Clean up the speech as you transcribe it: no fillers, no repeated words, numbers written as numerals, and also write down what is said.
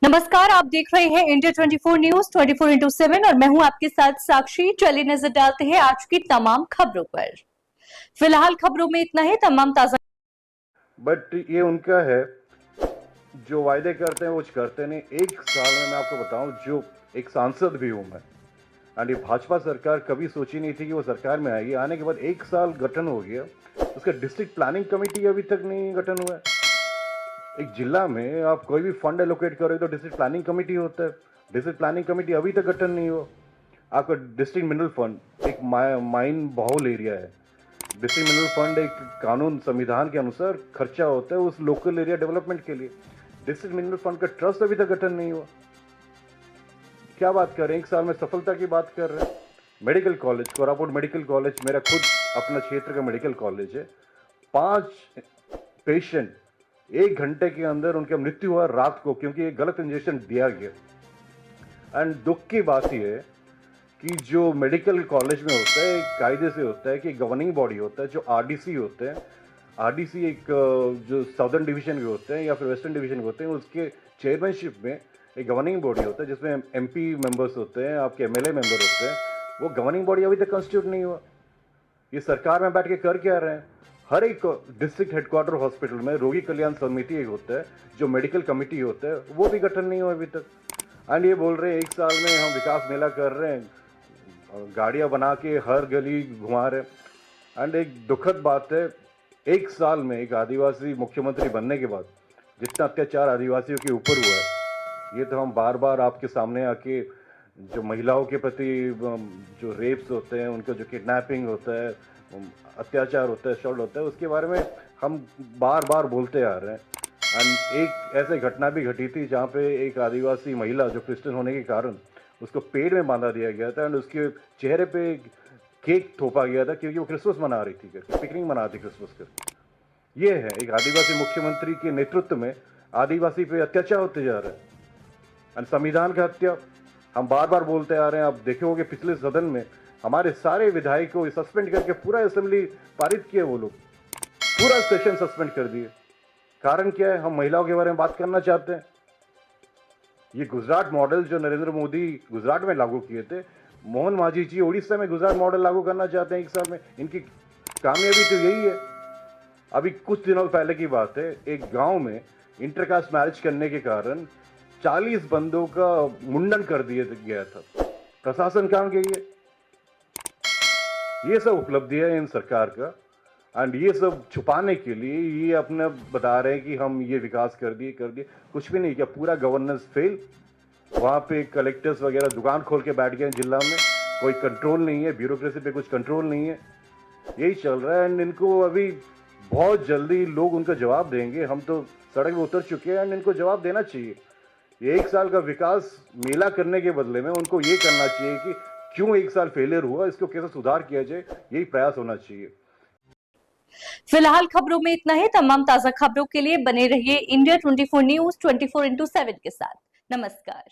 नमस्कार, आप देख रहे हैं इंडिया 24 न्यूज 24/7 और मैं हूं आपके साथ साक्षी। चलिए नजर डालते हैं आज की तमाम खबरों पर। फिलहाल खबरों में इतना ही। तमाम ताजा बट ये उनका है, जो वायदे करते हैं वो करते नहीं। एक साल में मैं आपको बताऊं, जो एक सांसद भी हूं मैं, एंड ये भाजपा सरकार कभी सोची नहीं थी कि वो सरकार में आएगी। आने के बाद एक साल गठन हो गया, उसका डिस्ट्रिक्ट प्लानिंग कमेटी अभी तक नहीं गठन हुआ है। एक जिला में आप कोई भी फंड एलोकेट करोगे तो डिस्ट्रिक्ट प्लानिंग कमेटी होता है। डिस्ट्रिक्ट प्लानिंग कमेटी अभी तक गठन नहीं हुआ। आपका डिस्ट्रिक्ट मिनरल फंड एक माइन बहुल एरिया है। डिस्ट्रिक्ट मिनरल फंड एक कानून संविधान के अनुसार खर्चा होता है उस लोकल एरिया डेवलपमेंट के लिए। डिस्ट्रिक्ट मिनरल फंड का ट्रस्ट अभी तक गठन नहीं हुआ। क्या बात कर रहे हैं, एक साल में सफलता की बात कर रहे हैं। Medical college, Koraput medical college मेरा खुद अपना क्षेत्र का मेडिकल कॉलेज है। 5 पेशेंट 1 घंटे के अंदर उनका मृत्यु हुआ रात को, क्योंकि एक गलत इंजेक्शन दिया गया। एंड दुख की बात यह है कि जो मेडिकल कॉलेज में होता है एक कायदे से होता है कि गवर्निंग बॉडी होता है, जो आरडीसी होते हैं। आरडीसी एक जो साउदर्न डिवीजन के होते हैं या फिर वेस्टर्न डिवीजन के होते हैं, उसके चेयरमैनशिप में एक गवर्निंग बॉडी होता है जिसमें एमपी मेंबर्स होते हैं, आपके एमएलए मेंबर होते हैं। वो गवर्निंग बॉडी अभी तक कंस्टिट्यूट नहीं हुआ। ये सरकार में बैठ के कर क्या रहे हैं? हर एक डिस्ट्रिक्ट हेडक्वार्टर हॉस्पिटल में रोगी कल्याण समिति एक होता है, जो मेडिकल कमेटी होता है, वो भी गठन नहीं हुआ अभी तक। एंड ये बोल रहे हैं एक साल में हम विकास मेला कर रहे हैं, गाड़ियां बना के हर गली घुमा रहे। एंड एक दुखद बात है, एक साल में एक आदिवासी मुख्यमंत्री बनने के बाद जितना अत्याचार आदिवासियों के ऊपर हुआ है, ये तो हम बार बार आपके सामने आके, जो महिलाओं के प्रति जो रेप्स होते हैं, उनका जो किडनैपिंग होता है, अत्याचार होता है, शॉर्ट होता है, उसके बारे में हम बार बार बोलते आ रहे हैं। एंड एक ऐसे घटना भी घटी थी जहाँ पे एक आदिवासी महिला जो क्रिश्चियन होने के कारण उसको पेड़ में बांधा दिया गया था एंड उसके चेहरे पे केक थोपा गया था, क्योंकि वो क्रिसमस मना रही थी, करके पिकनिक मना रही थी क्रिसमस कर। ये है एक आदिवासी मुख्यमंत्री के नेतृत्व में आदिवासी पे अत्याचार होते जा रहे हैं। एंड संविधान का हत्या हम बार बार बोलते आ रहे हैं। आप देखोगे पिछले सदन में हमारे सारे विधायकों को सस्पेंड करके पूरा असेंबली पारित किए, वो लोग पूरा सेशन सस्पेंड कर दिए। कारण क्या है? हम महिलाओं के बारे में बात करना चाहते हैं। ये गुजरात मॉडल जो नरेंद्र मोदी गुजरात में लागू किए थे, मोहन मांझी जी उड़ीसा में गुजरात मॉडल लागू करना चाहते हैं एक साल में। इनकी कामयाबी तो यही है। अभी कुछ दिनों पहले की बात है, एक गांव में इंटरकास्ट मैरिज करने के कारण 40 बंदों का मुंडन कर दिया गया था। प्रशासन काम के ये सब उपलब्धि है इन सरकार का। एंड ये सब छुपाने के लिए ये अपने बता रहे हैं कि हम ये विकास कर दिए। कुछ भी नहीं किया, पूरा गवर्नेंस फेल। वहाँ पे कलेक्टर्स वगैरह दुकान खोल के बैठ गए जिला में, कोई कंट्रोल नहीं है, ब्यूरोक्रेसी पे कुछ कंट्रोल नहीं है। यही चल रहा है। एंड इनको अभी बहुत जल्दी लोग उनका जवाब देंगे। हम तो सड़क पे उतर चुके हैं एंड इनको जवाब देना चाहिए। ये एक साल का विकास मेला करने के बदले में उनको ये करना चाहिए कि क्यों एक साल फेलियर हुआ, इसको कैसे सुधार किया जाए, यही प्रयास होना चाहिए। फिलहाल खबरों में इतना ही। तमाम ताजा खबरों के लिए बने रहिए इंडिया 24 न्यूज 24/7 के साथ। नमस्कार।